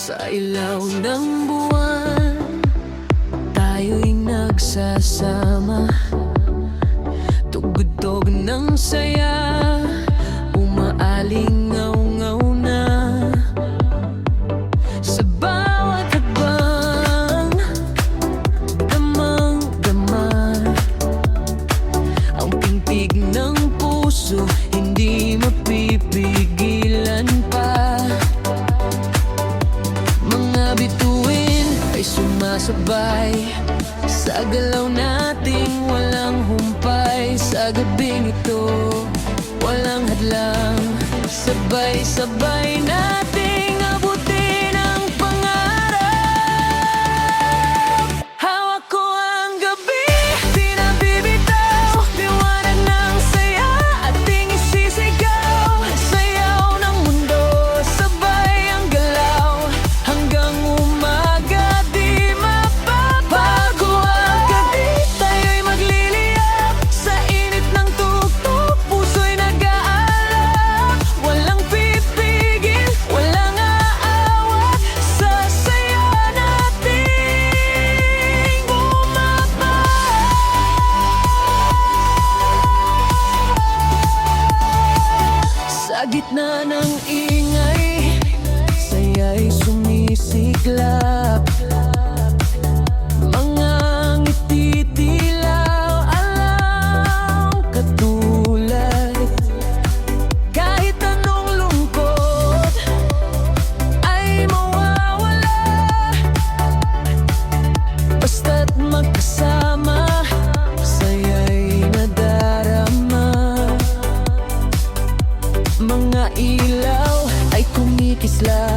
Sa ilaw ng buwan, tayo'y nagsasama. Tugtog ng saya, umaalingaw-ngaw na. Sa bawat hakbang, damang-dama ang pintig ng puso, hindi mapipigilan pa. Mga bituin ay sumasabay sa galaw nating walang humpay. Sa gabing ito, walang hadlang, sabay-sabay nating abutin ang pangarap. Hawak ko ang gabi, di na bibitaw, liwanag ng saya, ating isisigaw. Sayaw ng mundo, sabay ang galaw, hanggang umaga di mapapago ang gabi. Tayo'y magliliyap sa init ng tuktok, puso'y nag-aalap, walang pipigil, walang aawat. Sa saya nating bumaba. Sa gitna ng ingay, saya'y sumisiklap. Mga ngiti tilaw, alam katulad. Kahit anong lungkot ay mawawala, basta't magkasama, saya'y nadarama. Mga ilaw ay kumikislap